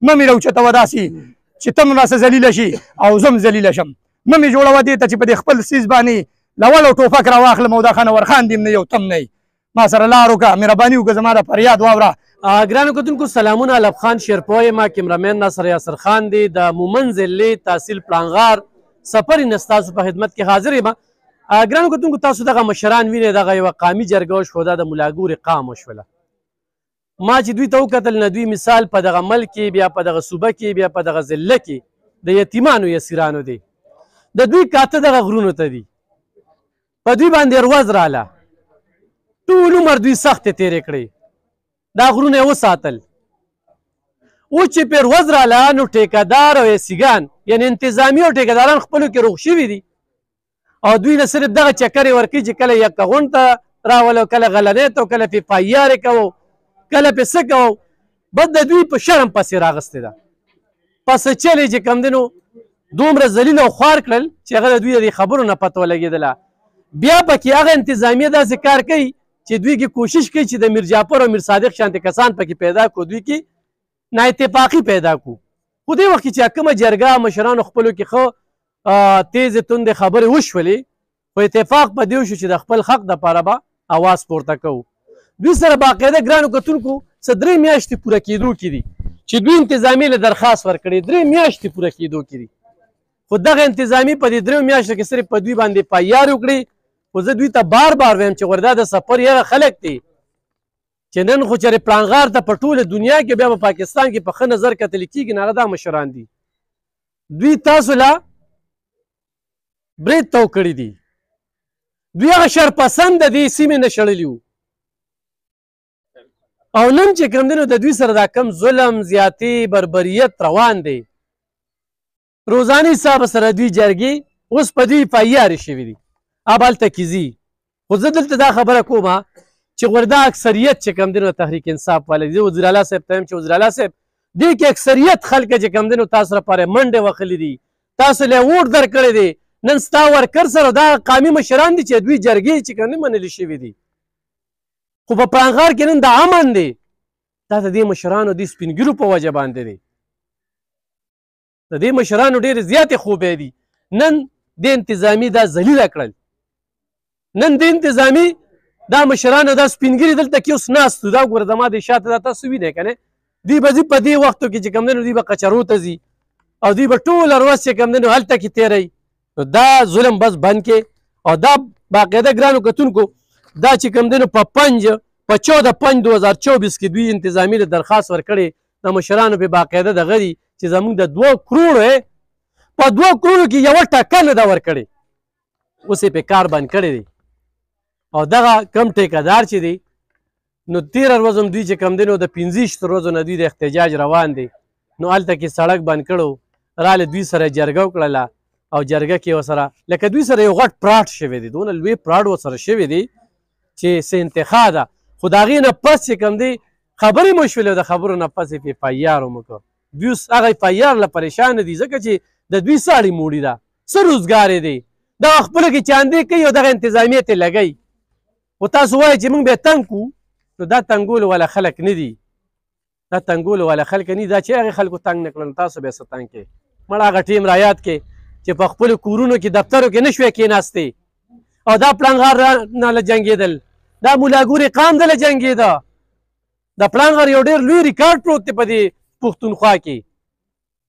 مه مې راوچتوه داسې چې ته هم راسه ذلیله شي او زه هم ذلیله شم. مه مې جوړوه دې ته چې په دې خپل څیز باندې لول او ټوپک راواخلم او دا خانور خان دې هم نه یو تم نه ما سره لار وکړه. مهرباني وکړه زما د فریاد واوره. ګرانو کتونکو سلامونه، الب خان شیرپوی یم، کیمرامین ناصر یاسر خان دی د مومن ضلعې تحصیل پړانغار سفر ستاسو په خدمت کې حاضر یم. ګرانو کتونکو تاسو دغه مشران وینئ، دغه یوه قامي جرګه وشوه، د ملاګورې قام وشوله. ما چې دوی ته وکتل نه دوی مثال په دغه ملک کې، بیا په دغه صوبه کې، بیا په دغه ضلع کې د یتیمانو یسیرانو دی. د دوی کاته دغه غرونو ته دي، په دوی باندې روز راله، ټول عمر دوی سختې تېرې کړې، دا غرونه یې وساتل. اوس چې پرې روز راله نو ټیکهدار او ایسیګان یعنې انتظامي او ټیکهداران خپلو کې روغ شوي دي او دوی نه صرف دغه چکرې ورکوي چې کله یکه غونډ ته راولو، کله غلنۍ ته، کله پې پایارې کوو، کله پې څه کوو. بس د دوی په شرم پسې راغستې ده. پس چلې چې کوم دی نو دومره ذلیل او خوار کړل چې هغه د دوی د دې خبرو نه پته ولګېدله. بیا پکې هغه انتظامیه داسې کار کوي چې دوی کې کوشش کوي چې د میر جعفر او میر صادق شانتې کسان پکې پیدا کړو، دوی کې نااتفاقي پیدا کړو. خو دې وخت کې چې کومه جرګه مشرانو خپلو کې ښه تیزې تندې خبرې وشولې، خو اتفاق په دې وشو چې د خپل حق دپاره به اواز پورته کوو. دوی سره باقاعده ګرانو کتونکو څه 3 میاشتې پوره کېدو کې دي چې دوی انتظامي له درخواست ورکړې، 3 میاشتې پوره کېدو کې دي. خو دغه انتظامي په دې 3 میاشتو کې صرف په دوی باندې پایار وکړي. خو زه دوی ته بار بار وایم چې وردا د سفر هغه خلک دي چې نن خو چېرې پړانغار ته په ټوله دنیا کې بیا په پاکستان کې په ښه نظر کتل کېږي نو هغه دا مشران دي. دوی تاسو له برید تو کړي دي، دوی هغه شرپسند د دې سیمې نه شړلي وو او نن چې کوم دی نو د دوی سره دا کم ظلم، زیاتې، بربریت روان دی. روزاني حساب سره دوی جرګې اوس په دوی پایارې شوي دي، اب هلته کې ځي. خو زه دلته دا خبره کوم چې وردا اکثریت چې کوم دی نو تحریک انصاف والا دي. وزیر اعلی صاحب ته یم چې وزیر اعلی صاحب دې کې اکثریت خلک چې کوم دی نو تاسو لپاره منډې وهلي دي، تاسو له ووټ درکړی دی. نن ستا ورکر سره دا قامي مشران دي چې دوی جرګې چې کوم دی منلي شوي دي. خو په پړانغار کې نن د امن دی، دا د دې مشرانو دې سپین ږیرو په وجه باندې دی. د دې مشرانو ډېرې زیاتې خوبۍ دي. نن د انتظامي دا ذلیله کړل، نن د انتظامي دا مشرانو دا سپین ږیري دلته کې اوس ناست دو. دا ګوره زما د شاته دا تاسو وینئ که نه، دوی به ځي په دې وختو کې چې کوم دی نو دوی به کچرو ته ځي او دوی به ټوله ورځ چې کوم دی نو هلته کې تېروي. نو دا ظلم بس بند کې او دا باقاعده ګرانو کتونکو دا چې کوم دی نو په 14/5/2024 کې دوی انتظامي له درخواست ورکړې د مشرانو پې باقاعده دغه دي چې زموږ د 2 کروړو په 2 کروړو کې یوه ټکه نه ده ورکړې. اوس یې پې کار بند کړی دی او دغه کم ټیکهدار چې دی نو 13 ورځو هم دوی چې کوم دی نو د 25 ورځو نه دوی د احتجاج روان دی. نو هلته کې سړک بند کړو، راله دوی سره جرګه وکړله او جرګه کې ورسره لکه دوی سره یو غټ پراټ شوی دی، دونه لوی پراټ ورسره شوی دی چې څه انتخا ده. خو د هغې نه پس چې کوم دی خبرې مو شولې او د خبرو نه پس یې پې پایار ومکړو. دوی اوس هغه پایار له پریشانه دي ځکه چې د دوی څه اړې موړي ده، څه روزګار یې دی، دغه خپلو کې چاندې کوي او دغه انتظامیه ترې لګوي. خو تاسو وایئ چې موږ بیا تنګ کړو، نو دا تنګولو والا خلک نه دي، دا تنګولو والا خلک نه دي. دا چې هغې خلکو تنګ نه کړل نو تاسو بیا څه تنګ کړئ. مړه هغه ټیم رایاد کې چې په خپلو کورونو کې دفترو کې نه شوی کېناستې او دا پړانغار نه له جنګېدل، دا ملاګورې قام ده له جنګېده. د پړانغار یو ډېر لوی ریکارډ پروت دی په دې پښتونخوا کې.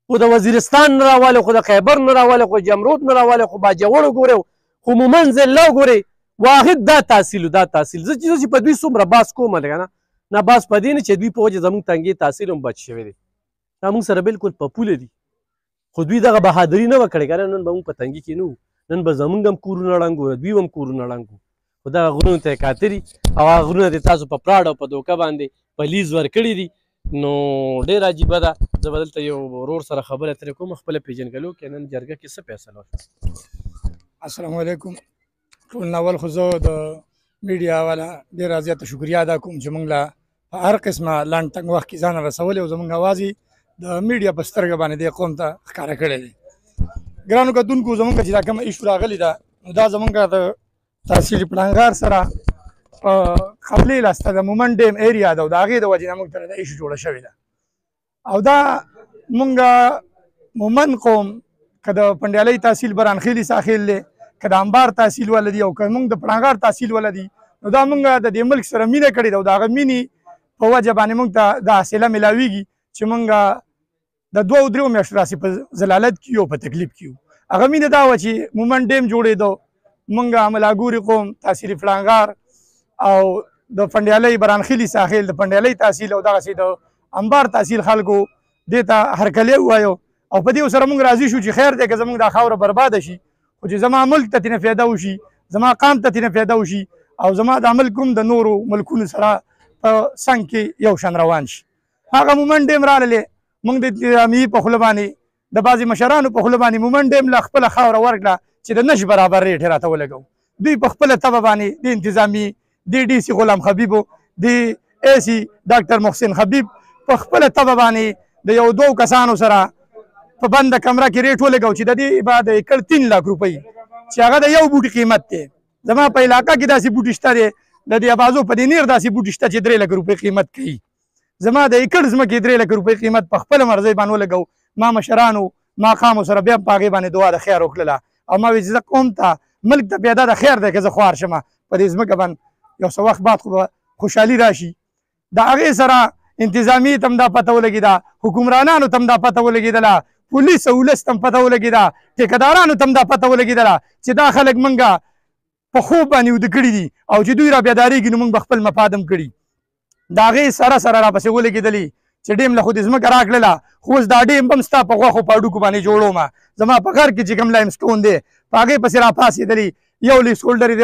خو د وزیرستان نه راوالی، خو د خیبر نه راوالی، خو جمرود نه راوالی، خو باجوړ وګورئ، خو مومن ضلع وګورئ، واحد دا تحصیل دا تحصیل. زه چې په دوی څومره باس کوم که نه باس په دې نه چې دوی په وجه زموږ تنګې تحصیل هم بچ شوی دی. دا موږ سره بلکل په پوله دي. خو دوی دغه بهادري نه وه کړې که نه نن به موږ په تنګي کې نه وو، نن به زموږ هم کورونه ړنګ وو، دوی هم کورونه ړنګ وو. خو دغه غرونو ته یې کاتري او هغه غرونه دې تاسو په پراډ او په دوکه باندې په لیز ورکړي دي. نو ډېر عجیبه ده. زه به دلته یو ورور سره خبره ترې کوم خپله پېژنګلو کې نن جرګه کې څه فیصله وشوه. السلام علیکم. ټول ناول خو زه د میډیا والا ډېره زیاته شکریه ادا کوم چې موږ له په هر قسمه لنډ تنګ وخت کې ځان رسولی او زموږ اواز یې د میډیا په سترګه باندې دې قوم ته ښکاره کړی دی. ګرانو کتونکو زموږ چې دا کومه ایشو راغلې ده نو دا زموږ د تحصیل پړانغار سره په قبلې لاسته د مومن ډیم ایریا ده او د هغې د وجې نه موږ ته دا ایشو جوړه شوې ده او دا مونږ مومن قوم که د پنډیالۍ تحصیل برانخیلي ساحل دی که د انبار تحصیل والا دي او که مونږ د پړانګار تحصیل والا دي نو دا مونږ د دې ملک سره مینه کړې ده او د هغه مینې په وجه باندې مونږ ته دا حاصله میلاویږي چې مونږ د 2-3 میاشتو داسې په ضلالت کې یو په تکلیف کې یو. هغه مینه دا وه چې مومن ډیم جوړېدو مونږ ملاګوري قوم تحصیلي پړانګار او د پنډیالۍ برانخیلي ساحل د پنډیالۍ تحصیل او دغسې د انبار تحصیل خلکو دې ته هرکلی ووایو او په دې سره مونږ راضي شو چې خیر دی که زمونږ دا خاوره برباده شي خو چې زما ملک ته ترېنه فایده وشي زما قام ته ترېنه فایده وشي او زما دا ملک هم د نورو ملکونو سره په څنګ کې یو شان روان شي. هغه مومن ډیم راغلی مونږ د انتظامیې په خوله باندې د بعضې مشرانو په خوله باندې مومن ډیم له خپله خاوره ورکړه چې د نش برابر ریټ یې راته ولګو. دوی په خپله طبع باندې د انتظامیې د ډي سي غلام حبیبو د اے سي ډاکټر محسن حبیب په خپله طبع باندې د 1-2 کسانو سره په بنده کمره کې ریټ ولګو چې د دې به د ایکړ 3 لک روپۍ چې هغه د یو بوټي قیمت دی. زما په علاقه کې داسې بوټي شته دی د دې ابازو په دې نیر داسې بوټي شته چې 3 لک روپۍ قیمت کوي. زما د ایکړ ځمکې 3 لک روپۍ قیمت په خپله مرضۍ باندې ولګو. ما مشرانو ماقامو سره بیا په هغې باندې دعا د خیر وکړله او ما ویل چې زه قوم ته ملک ته بیا دا د خیر دی که زه خوار شمه په دې ځمکه باندې یو څه وخت بعد خو به خوشحالي راشي. د هغې سره انتظامیې ته هم دا پته ولګېده حکمرانانو ته هم دا پته ولګېدله پولیس او ولس ته هم پته ولګېده ټیکهدارانو ته هم دا پته ولګېدله چې دا خلک مونږه په خوب باندې وده کړي دي او چې دوی را بیدارېږي نو مونږ به خپل مفاد هم کړي. د هغې سره سره راپسې ولګېدلي چې ډیم له خو دې ځمکه راکړله خو اوس دا ډیم به هم ستا په غوښو په هډوکو باندې جوړومه. زما په غر کې چې کوم لایم سټون دی په هغې پسې راپاڅېدلي یو لیس هولډر یې د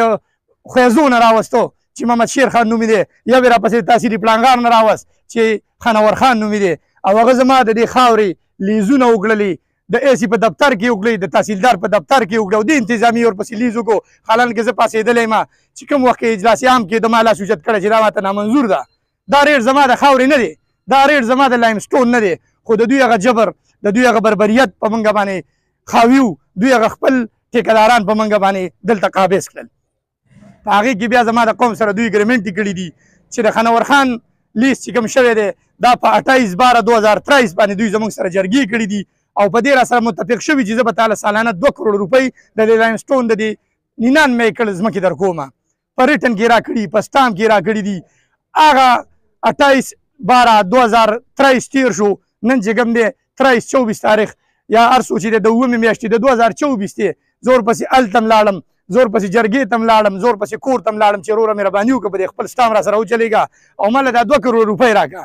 خویزو نه راوستو چې محمد شیر خان نومې دی یو یې راپسې تحصیلي پړانګار نه راوست چې خانور خان نومې دی او هغه زما د دې خاورې لیزونه وکړلې د اے سي په دفتر کې وکړئ د تحصیلدار په دفتر کې وکړه او د انتظامي ورپسې لیز وکړو. حالانکې زه پاڅېدلی یم چې کوم وخت کې اجلاس عام کې د ما لاس اوچت کړی چې دا ماته نامنظور ده. دا ریټ زما د خاورې نه دی دا ریټ زما د لایم سټون نه دی خو د دوی هغه جبر د دوی هغه بربریت په مونږ باندې خاوي دوی هغه خپل ټیکهداران په مونږ باندې دلته قابض کړل. په هغې کې بیا زما د قوم سره دوی اګریمنټ کړي دي چې د خانور خان لیست چې کوم شوی دی دا په 28/12/2023 باندې دوی زموږ سره جرګې کړي دي او په دې را سره متفق شوي چې زه به تعالی سالانه 2 کروڑ روپۍ د دې لایم سټون د دې 99 ایکړ ځمکې در کومه په ریټن کې را کړي په سټامپ کې را کړي دي. هغه 28/12/2023 تیر شو نن چې کوم دی 23-24 تاریخ یا هر څو چې د 9 میاشتې د 2024 دی زه ورپسې هلته هم لاړم زه ورپسې جرګې ته هم لاړم زه ورپسې کور ته هم لاړم چې وروره مهرباني وکړه په دې خپل سټام را سره وچلېږه او ما له دا 2 کروڑ روپۍ راکړه.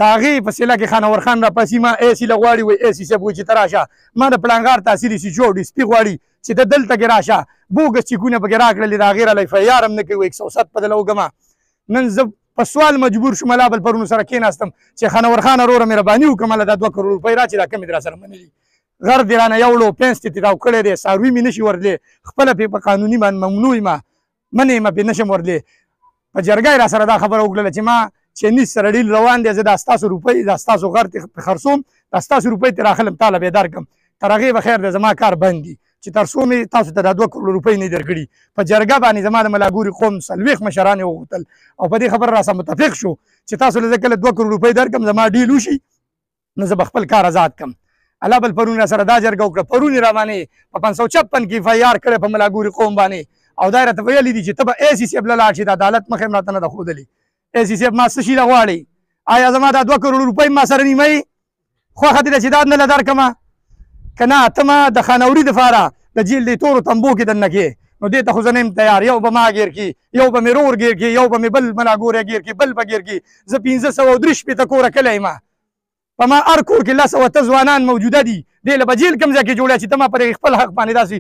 د هغې په سیله کې خانور خان راپسې ما اے سي له غواړي وایي اے سي صاحب وایي چې ته راشه ما د پړانګار تحصیلي سیچو ډي سپي غواړي چې ته دلته کې راشه بوګس چیکونه پکې راکړلې د هغې راله FIR هم نه کوي 107 په دله وګمه. نن زه په سوال مجبور شوم لا بل پرونو سره کېناستم چې خانور خان وروره مهرباني وکړه ما له دا 2 کروڑ روپۍ را چې دا کمې دې را سره منلي غر دې رانه یوړو پینس دې تاو کړی دی څاروي مې نشي ورتلی خپله پې په قانوني باندې ممنوع یم منې یم پې نشم ورتلی. په جرګه یې را سره دا خبره وکړله چې ما چینیز سره ډیل روان دی زه دا ستاسو روپۍ دا ستاسو غر ته خرڅوم دا ستاسو روپۍ ترې راخلم تاله بیدار کړم تر هغې به خیر دی زما کار بند دي چې تر څو مې تاسو ته دا 2 کروڑ روپۍ نه درکړي. په جرګه باندې زما د ملاګوري قوم 40 مشران یې وغوښتل او په دې خبره راسره متفق شو چې تاسو له زه کله 2 کروڑ روپۍ درکړم زما ډیل وشي نو زه به خپل کار آزاد کړم. الله بل پرون را سره دا جرګه وکړه پرون یې را باندې په 556 کې FIR کړی په ملاګوري قوم باندې او دا یې راته ویلي دي چې ته به اے سي صاحب له لاړ شي د عدالت مخې هم راته نه ده ښودلې. اے سي صاحب ما څه شي له غواړئ آیا زما دا 2 کروڑ روپۍ ما سره نیمه خوښه دې ده چې دا نه له درکړمه که نه ته ما د خانوري دپاره د جیل دې تورو تمبو کې دننه کې نو دې ته خو زه نه یم تیار یو به ما ګیر کړي یو به مې رور ګیر کړي یو به مې بل ملاګوری ګیر کړي بل به ګیر کړي زه 1503 شپېته کوره کلی یم په ما هر کور کې 10 ځوانان موجوده دي دې له به جیل کوم ځای کې جوړه چې ته ما پر خپل حق باندې داسې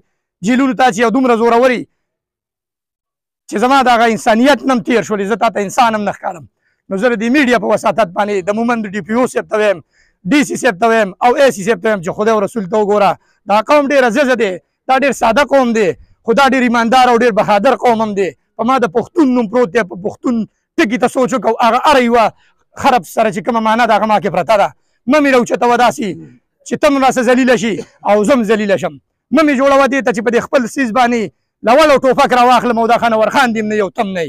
جیلونو ته چې یو دومره زوروري چې زما د هغه انسانیت نه هم تېر شولې زه تا ته انسان هم نه ښکارم. نو زه د دې میډیا په وساطت باندې د مومند DPO صاحب ته وایم DC صاحب ته وایم او AC صاحب ته وایم چې خدای او رسول ته وګوره دا قوم ډېر عزیز دی دا ډېر ساده قوم دی خو دا ډېر ایماندار او ډېر بهادر قوم هم دی. په ما د پښتون نوم پروت دی په پښتون ټکي ته سوچ وکړو هغه هره یوه خرب سره چې کومه معنا ده هغه ما کې پرته ده. مه مې راوچتوه داسې چې ته هم راسه ذلیله شي او زه هم ذلیله شم. مه مې جوړوه دې ته چې په دې خپل څیز باندې لول او ټوپک راواخلم او دا خانور خان دې هم نه یو تم نه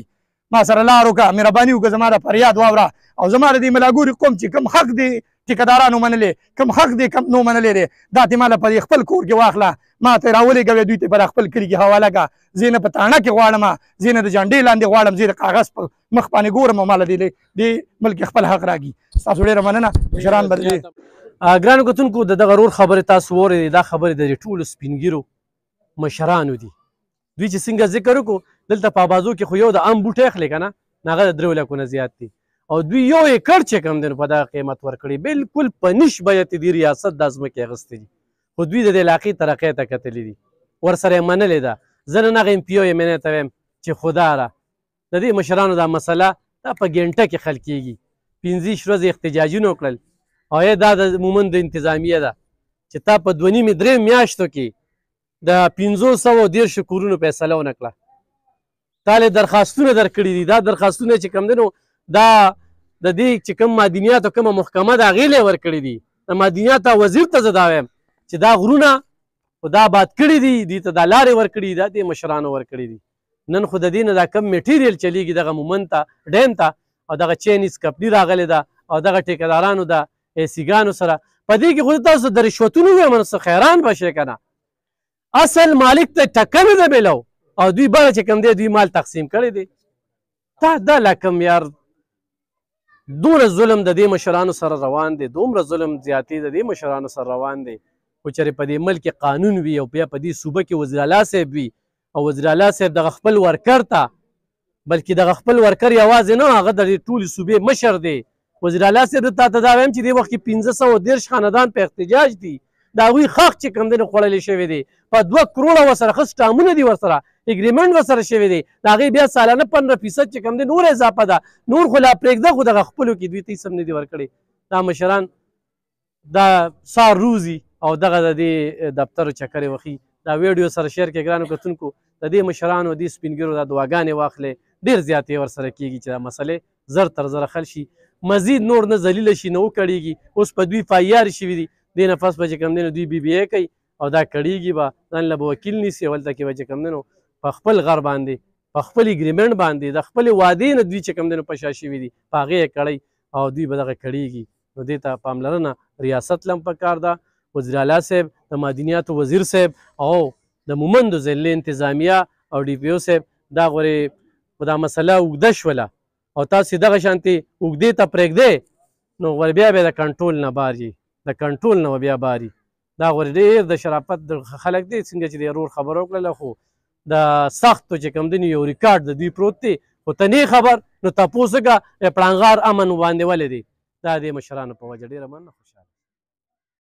ما سره لار وکړه مهرباني وکړه زما د فریاد واوره او زما د دې ملاګوري قوم چې کوم حق دی ټیکدارانو منلې کوم حق دی کم نو منلی دی دا دې ماله په خپل کور کې واخله ما ته راولېږوې دوی ته به خپل کلي کې حواله کړه زه یې نه په تاڼه کې غواړم زه یې نه د جنډې لاندې غواړم زه یې د کاغذ په مخ باندې ګورم او ماله دې ملک خپل حق راکړي ستاسو ډېره مننه مشران به ګرانو کتونکو د دغه رور خبرې تاسو واورېدې دا خبرې د ټولو سپین ږیرو مشرانو دي دوی چې څنګه ذکر وکړو دلته په آبازو کې خو یو د ام بوټی اخلي که نه هغه د 3 لکو نه زیات دی او دوی 1 ایکړ چې کوم دی نو په دغه قیمت ورکړي بالکل په نش بیه ته دې ریاست دا ځمکې اخیستې دي خو دوی د دې علاقې ترقۍ ته کتلي دي ورسره یې منلې ده زه نن هغه MP یم ته وایم چې خداره د دې مشرانو دا مسله دا په ګنټه کې حل کېږي 15 ورځې احتجاجونه وکړل او دا د مومند انتظامیه ده چې تا په 2.5-3 میاشتو کې د 510 کورونو فیصله ونه کړه تا له درخواستونه درکړي دي دا درخواستونه چې کوم دی نو دا د دې چې کوم معدنیاتو کومه محکمه ده هغې له ورکړي دي د معدنیاتو وزیر ته زه دا وایم چې دا غرونه خو دا آباد کړي دي دوی ته دا لارې ورکړي دي دا دې مشرانو ورکړي دي نن خو د دې نه دا کم میټیریل چلیږي دغه مومند ته ډیم ته او دغه چینیز کمپني راغلې ده او دغه ټیکدارانو ده ایسیګانو سره په دې کې خو تاسو د رشوتونو ویم نو څه خیران بشئ که نه اصل مالک ته ټکه نه ده میلو او دوی بله چې کوم دی دوی مال تقسیم کړی دی دا لکم یار دومره ظلم د دې مشرانو سره روان دی دومره ظلم زیاتې د دې مشرانو سره روان دی خو چېرې په دې ملک قانون وي او بیا په دې صوبه کې وزیر اعلی صاحب وي او وزیر اعلی صاحب دغه خپل ورکر ته بلکې دغه خپل ورکر یوازې نه هغه د دې ټولې صوبې مشر دی وزیر اعلی صاحب تا ته دا وایم چې دې وخت کې 1510 خاندان په احتجاج دي د هغوی حق چې کوم دی نو خوړلی شوی دی په 2 کروړه ورسره ښه سټامونه دي ورسره اګریمنټ ورسره شوی دی د هغې بیا سالانه 15% چې کوم دی نور اضافه ده نور خو لا پرېږده خو دغه خپلو کې دوی ته هېڅ هم نه دي ورکړی دا مشران دا سار روزي او دغه د دې دفترو چکرې وخي دا ویډیو سره شیر کړئ ګرانو کتونکو د دې مشرانو دې سپین ږیرو دا دعاګانې واخلئ ډېر زیاتې ورسره کېږي چې دا مسلې زر تر زره حل شي مزید نور نه ذلیله شي نه وکړېږي اوس په دوی فایار شوي دي دې نه پس به چې کوم دی نو دوی BBA کوي او دا کړېږي به ځان له به وکیل نیسي هلته کې به چې کوم دی نو په خپل غر باندې په خپل اګریمنټ باندې د خپلې وعدې نه دوی چې کوم دی نو په شا شوي دي په هغې یې کړی او دوی به دغه کړېږي نو دې ته پاملرنه ریاست له هم پکار ده وزیر اعلی صاحب د معدنیاتو وزیر صاحب او د مومندو ضلع انتظامیه او DPO صاحب دا غورې دا مسله اوږده شوله او تاسې دغه شانتې اوږدې ته پرېږدې نو غورې بیا د کنټرول نه بار د کنټرول نه بیا باري دا غورې ډېر د شرافت خلک دی څنګه چې د رور خبره وکړله خو د سختو چې کوم دی نو یو ریکارډ د دوی پروت دی خو ته نه خبر نو تپوس وکړه پړانغار امن باندې ولې دی دا د مشرانو په وجه ډېره مننه